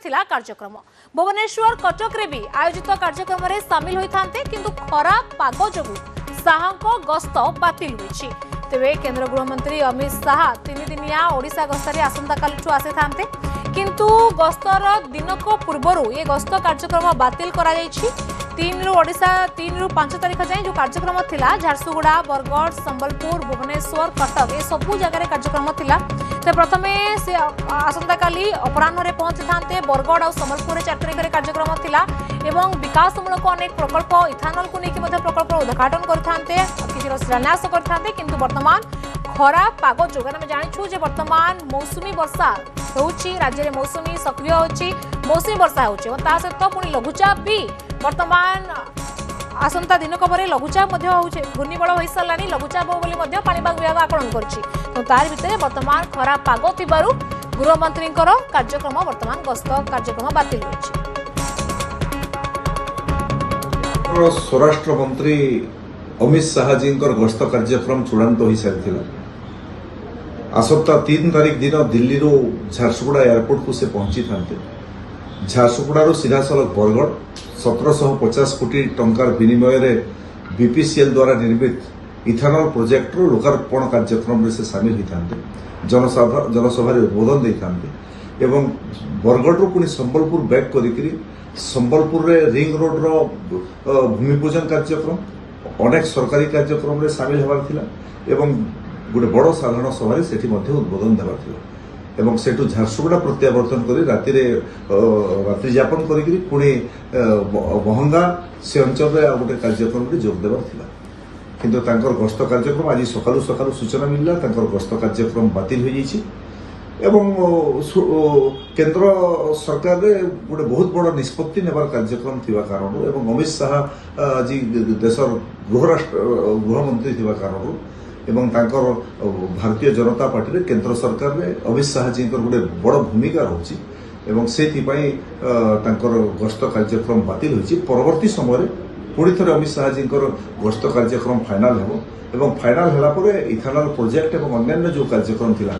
थिला कार्यक्रम भुवनेश्वर कटक रे भी आयोजित कार्यक्रम रे शामिल होइथांते किंतु खराब पाग जोगु शाहको गस्त बातिल होइछि। तेबे केंद्र गृहमंत्री अमित शाह 3 दिनिया ओडिशा गस्तरे आसंता कालिठु आसे थांते किंतु गस्तर दिनक पूर्वरु ये गस्त कार्यक्रम बातिल करा जायछि। 3 रु 5 तारिख जाए जो कार्यक्रम थिला झारसुगुड़ा बरगढ़ संबलपुर भुवनेश्वर कटक ये सबू जगह कार्यक्रम थिला। तो प्रथमे से आसंता काली अपराह्न रे पहुंची थांते बरगढ़ और संबलपुर 4 तारिख रे कार्यक्रम थिला एवं विकासमूलक अनेक प्रकल्प इथानल को लेकिन प्रकल्प उद्घाटन करथांते किछि शिलान्यास करथांते किंतु वर्तमान खराब पाग जोगन में जानिछु जे वर्तमान मौसुमी वर्षा होउछि राज्य रे मौसुमी सक्रिय होउछि मौसुमी वर्षा होउछि और ता सहित पुणी लघुचाप भी वर्तमान आसंता दिन पर लघुचाप घूर्णिबल हो सारानी लघुचाप हो बोली पाणीपाग विभाग आकलन करछि। तो तार भितर वर्तमान खराब पाग थिबारु गृहमंत्री कार्यक्रम वर्तमान गस्त कार्यक्रम बातिल होइछि। स्वराष्ट्र मंत्री अमित शाह जी गस्त कार्यक्रम चूड़ांत हो सारी आसंता 3 तारिख दिन दिल्ली रो झारसुगुड़ा एयरपोर्ट को से पहुंची था। झारसुगुड़ा सीधा सड़क बरगढ़ 1750 कोटी टंकार विनिमय रे बीपीसीएल द्वारा निर्मित इथानल प्रोजेक्ट रो लोकार्पण कार्यक्रम में से सामिल होते जनसभा उद्बोधन देते एवं बरगढ़ रू पुणी संबलपुर बैक करी संबलपुर रे रिंग रोड रो भूमि पूजन कार्यक्रम अनेक सरकारी कार्यक्रम रे सामिल होबार थिला एवं गोटे बड़ साधारण सभा से उद्बोधन देवार थिला एवं सेठू झारसुगुड़ा प्रत्यावर्तन कर रात्रि यापन करी पुणी महंगा से अंचल गोटे कार्यक्रम जोग देवार थिला किंतु तांकर गस्त कार्यक्रम आज सकालू सकालू सूचना मिलला तांकर गस्त कार्यक्रम बातिल हो जाइछि एवं केंद्र सरकार रे गोटे बहुत बड़ निष्पत्ति नेबार कार्यक्रम थिबा कारण एवं अमित शाह जी देशर गृहमंत्री थिबा कारण एवं तांकर भारतीय जनता पार्टी रे केंद्र सरकार रे अमित शाह जी गोटे बड़ भूमिका रही एवं से तांकर गस्त कार्यक्रम बातिल होइछि। परवर्ती समय पुणी थे अमित शाह जी गस्त कार्यक्रम फाइनाल हेबो एवं फाइनाल होला परे इथानल प्रोजेक्ट एवं अन्य जो कार्यक्रम थिला